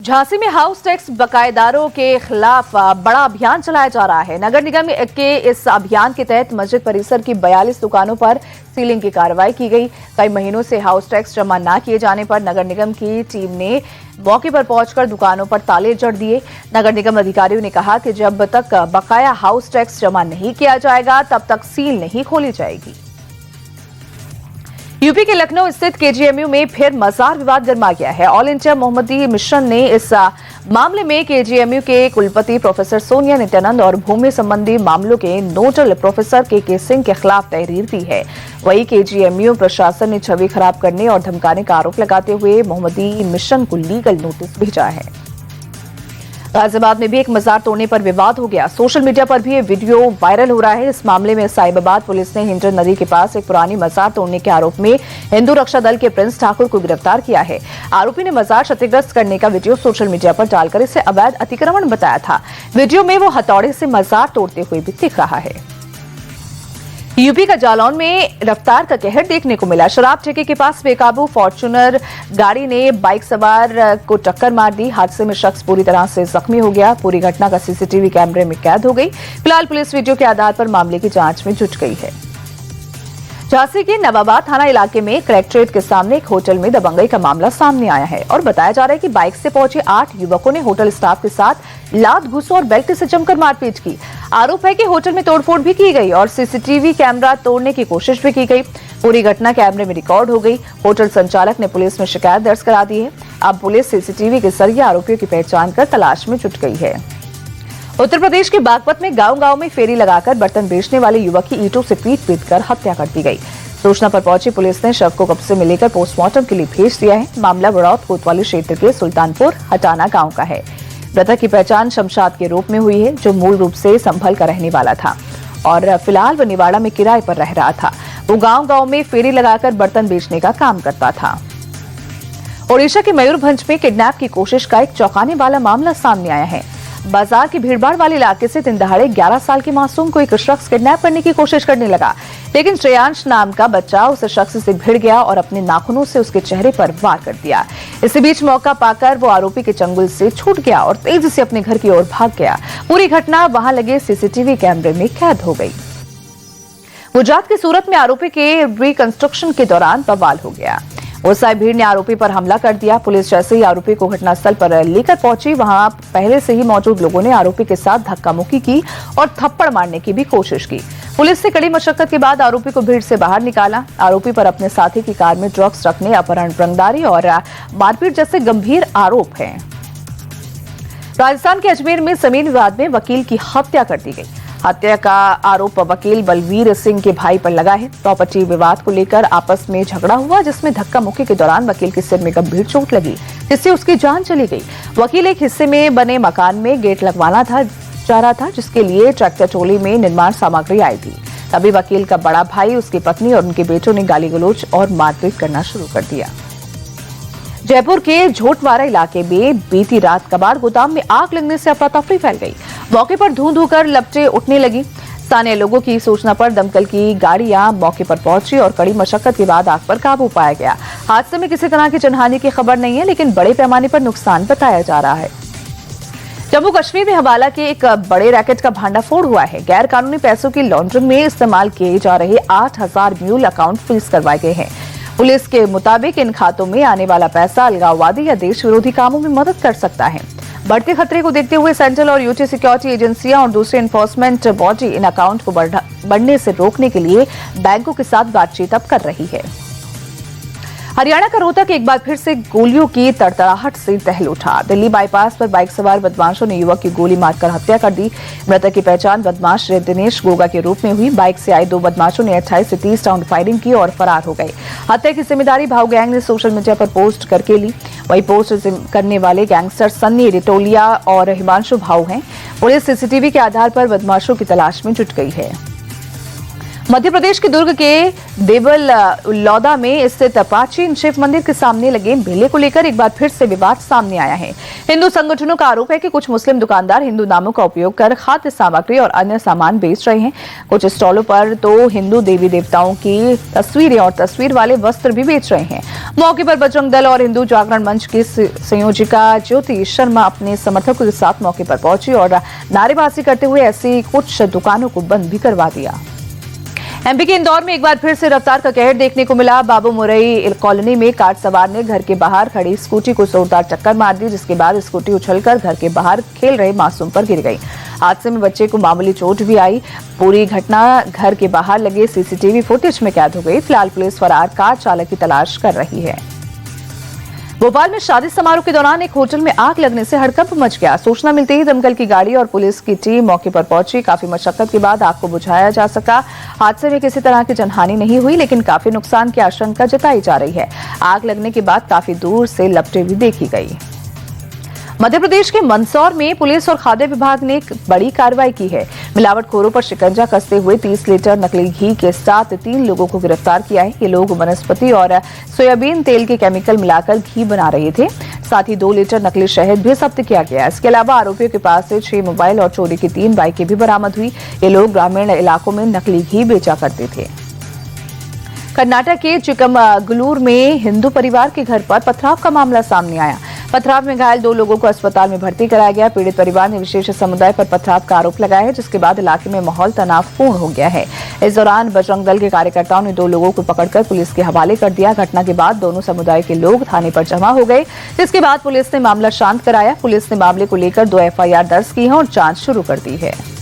झांसी में house tax बकायेदारों के खिलाफ बड़ा अभियान चलाया जा रहा है। नगर निगम के इस अभियान के तहत मस्जिद परिसर की 42 दुकानों पर सीलिंग की कार्रवाई की गई। कई महीनों से हाउस टैक्स जमा न किए जाने पर नगर निगम की टीम ने मौके पर पहुंचकर दुकानों पर ताले जड़ दिए। नगर निगम अधिकारियों ने कहा कि जब तक बकाया हाउस टैक्स जमा नहीं किया जाएगा तब तक सील नहीं खोली जाएगी। यूपी के लखनऊ स्थित केजीएमयू में फिर मजार विवाद गर्मा गया है। ऑल इंडिया मोहम्मदी मिशन ने इस मामले में केजीएमयू के कुलपति प्रोफेसर सोनिया नित्यानंद और भूमि संबंधी मामलों के नोडल प्रोफेसर के सिंह के खिलाफ तहरीर दी है। वहीं केजीएमयू प्रशासन ने छवि खराब करने और धमकाने का आरोप लगाते हुए मोहम्मदी मिशन को लीगल नोटिस भेजा है। गाजियाबाद में भी एक मजार तोड़ने पर विवाद हो गया। सोशल मीडिया पर भी ये वीडियो वायरल हो रहा है। इस मामले में साहिबाबाद पुलिस ने हिंडन नदी के पास एक पुरानी मजार तोड़ने के आरोप में हिंदू रक्षा दल के प्रिंस ठाकुर को गिरफ्तार किया है। आरोपी ने मजार क्षतिग्रस्त करने का वीडियो सोशल मीडिया पर डालकर इसे अवैध अतिक्रमण बताया था। वीडियो में वो हथौड़े से मजार तोड़ते हुए भी दिख रहा है। यूपी का जालौन में रफ्तार का कहर देखने को मिला। शराब ठेके के पास बेकाबू फॉर्च्यूनर गाड़ी ने बाइक सवार को टक्कर मार दी। हादसे में शख्स पूरी तरह से जख्मी हो गया। पूरी घटना का सीसीटीवी कैमरे में कैद हो गई। फिलहाल पुलिस वीडियो के आधार पर मामले की जांच में जुट गई है। झांसी के नवाबाद थाना इलाके में कलेक्ट्रेट के सामने एक होटल में दबंगई का मामला सामने आया है और बताया जा रहा है कि बाइक से पहुंचे 8 युवकों ने होटल स्टाफ के साथ लात घूसों और बेल्ट से जमकर मारपीट की। आरोप है कि होटल में तोड़फोड़ भी की गई और सीसीटीवी कैमरा तोड़ने की कोशिश भी की गई। पूरी घटना कैमरे में रिकॉर्ड हो गई। होटल संचालक ने पुलिस में शिकायत दर्ज करा दी है। अब पुलिस सीसीटीवी के जरिए आरोपियों की पहचान कर तलाश में जुट गई है। उत्तर प्रदेश के बागपत में गांव-गांव में फेरी लगाकर बर्तन बेचने वाले युवक की ईंटों से पीट-पीट कर हत्या कर दी गई। सूचना पर पहुंची पुलिस ने शव को कब्जे में लेकर पोस्टमार्टम के लिए भेज दिया है। मामला बड़ौत कोतवाली क्षेत्र के सुल्तानपुर हटाना गांव का है। मृतक की पहचान शमशाद के रूप में हुई है, जो मूल रूप से संभल का रहने वाला था और फिलहाल वो निवाड़ा में किराए पर रह रहा था। वो गांव-गांव में फेरी लगाकर बर्तन बेचने का काम करता था। ओडिशा के मयूरभंज में किडनैप की कोशिश का एक चौंकाने वाला मामला सामने आया है। बाजार के भीड़भाड़ वाले इलाके से दिन दहाड़े 11 साल के मासूम को एक शख्स किडनैप करने की कोशिश करने लगा, लेकिन श्रेयांश नाम का बच्चा उस शख्स से भिड़ गया और अपने नाखूनों से उसके चेहरे पर वार कर दिया। इसी बीच मौका पाकर वो आरोपी के चंगुल से छूट गया और तेजी से अपने घर की ओर भाग गया। पूरी घटना वहां लगे सीसीटीवी कैमरे में कैद हो गई। गुजरात के सूरत में आरोपी के रिकंस्ट्रक्शन के दौरान बवाल हो गया। ओसाई भीड़ ने आरोपी पर हमला कर दिया। पुलिस जैसे ही आरोपी को घटनास्थल पर लेकर पहुंची, वहां पहले से ही मौजूद लोगों ने आरोपी के साथ धक्का मुक्की की और थप्पड़ मारने की भी कोशिश की। पुलिस से कड़ी मशक्कत के बाद आरोपी को भीड़ से बाहर निकाला। आरोपी पर अपने साथी की कार में ड्रग्स रखने, अपहरण, रंगदारी और मारपीट जैसे गंभीर आरोप हैं। राजस्थान के अजमेर में जमीन विवाद में वकील की हत्या कर दी गई। हत्या का आरोप वकील बलवीर सिंह के भाई पर लगा है। प्रॉपर्टी विवाद को लेकर आपस में झगड़ा हुआ, जिसमें धक्का मुक्की के दौरान वकील के सिर में गंभीर चोट लगी, जिससे उसकी जान चली गई। वकील एक हिस्से में बने मकान में गेट लगवाना जा रहा था, जिसके लिए ट्रैक्टर ट्रॉली में निर्माण सामग्री आई थी। तभी वकील का बड़ा भाई, उसकी पत्नी और उनके बेटों ने गाली गलौज और मारपीट करना शुरू कर दिया। जयपुर के झोटवाड़ा इलाके में बीती रात कबाड़ गोदाम में आग लगने से अफरा तफरी फैल गई। मौके पर धुआं कर लपटें उठने लगी। स्थानीय लोगों की सूचना पर दमकल की गाड़ियां मौके पर पहुंची और कड़ी मशक्कत के बाद आग पर काबू पाया गया। हादसे में किसी तरह की जनहानि की खबर नहीं है, लेकिन बड़े पैमाने पर नुकसान बताया जा रहा है। जम्मू कश्मीर में हवाला के एक बड़े रैकेट का भांडाफोड़ हुआ है। गैर कानूनी पैसों की लॉन्ड्रिंग में इस्तेमाल किए जा रहे 8000 म्यूल अकाउंट फ्रीज करवाए गए हैं। पुलिस के मुताबिक इन खातों में आने वाला पैसा अलगाववादी या देश विरोधी कामों में मदद कर सकता है। बढ़ते खतरे को देखते हुए सेंट्रल और यूटी सिक्योरिटी एजेंसियां और दूसरे एनफोर्समेंट बॉडी इन अकाउंट को बढ़ने से रोकने के लिए बैंकों के साथ बातचीत अब कर रही है। हरियाणा का रोहतक एक बार फिर से गोलियों की तड़तड़ाहट से दहल उठा। दिल्ली बाईपास पर बाइक सवार बदमाशों ने युवक की गोली मारकर हत्या कर दी। मृतक की पहचान बदमाश दिनेश गोगा के रूप में हुई। बाइक से आए 2 बदमाशों ने 28 से 30 राउंड फायरिंग की और फरार हो गए। हत्या की जिम्मेदारी भाऊ गैंग ने सोशल मीडिया पर पोस्ट करके ली। वही पोस्ट करने वाले गैंगस्टर सन्नी रिटोलिया और हिमांशु भाऊ हैं। पुलिस सीसीटीवी के आधार पर बदमाशों की तलाश में जुट गई है। मध्य प्रदेश के दुर्ग के देवल लौदा में स्थित प्राचीन शिव मंदिर के सामने लगे मेले को लेकर एक बार फिर से विवाद सामने आया है। हिंदू संगठनों का आरोप है कि कुछ मुस्लिम दुकानदार हिंदू नामों का उपयोग कर खाद्य सामग्री और अन्य सामान बेच रहे हैं। कुछ स्टॉलों पर तो हिंदू देवी देवताओं की तस्वीरें और तस्वीर वाले वस्त्र भी बेच रहे हैं। मौके पर बजरंग दल और हिंदू जागरण मंच की संयोजिका ज्योति शर्मा अपने समर्थकों के साथ मौके पर पहुंची और नारेबाजी करते हुए ऐसी कुछ दुकानों को बंद भी करवा दिया। एमपी के इंदौर में एक बार फिर से रफ्तार का कहर देखने को मिला। बाबू मुरई कॉलोनी में कार सवार ने घर के बाहर खड़ी स्कूटी को जोरदार टक्कर मार दी, जिसके बाद स्कूटी उछलकर घर के बाहर खेल रहे मासूम पर गिर गई। हादसे में बच्चे को मामूली चोट भी आई। पूरी घटना घर के बाहर लगे सीसीटीवी फुटेज में कैद हो गई। फिलहाल पुलिस फरार कार चालक की तलाश कर रही है। भोपाल में शादी समारोह के दौरान एक होटल में आग लगने से हड़कंप मच गया। सूचना मिलते ही दमकल की गाड़ी और पुलिस की टीम मौके पर पहुंची। काफी मशक्कत के बाद आग को बुझाया जा सका। हादसे में किसी तरह की जनहानि नहीं हुई, लेकिन काफी नुकसान की आशंका जताई जा रही है। आग लगने के बाद काफी दूर से लपटें भी देखी गई। मध्य प्रदेश के मंदसौर में पुलिस और खाद्य विभाग ने एक बड़ी कार्रवाई की है। मिलावटखोरों पर शिकंजा कसते हुए 30 लीटर नकली घी के साथ 3 लोगों को गिरफ्तार किया है। ये लोग वनस्पति और सोयाबीन तेल के केमिकल मिलाकर घी बना रहे थे। साथ ही 2 लीटर नकली शहद भी जब्त किया गया। इसके अलावा आरोपियों के पास से 6 मोबाइल और चोरी की 3 बाइकें भी बरामद हुई। ये लोग ग्रामीण इलाकों में नकली घी बेचा करते थे। कर्नाटक के चिकमगलूर में हिंदू परिवार के घर पर पथराव का मामला सामने आया। पथराव में घायल 2 लोगों को अस्पताल में भर्ती कराया गया। पीड़ित परिवार ने विशेष समुदाय पर पथराव का आरोप लगाया है, जिसके बाद इलाके में माहौल तनावपूर्ण हो गया है। इस दौरान बजरंग दल के कार्यकर्ताओं ने 2 लोगों को पकड़कर पुलिस के हवाले कर दिया। घटना के बाद दोनों समुदाय के लोग थाने पर जमा हो गए, जिसके बाद पुलिस ने मामला शांत कराया। पुलिस ने मामले को लेकर 2 FIR दर्ज की है और जांच शुरू कर दी है।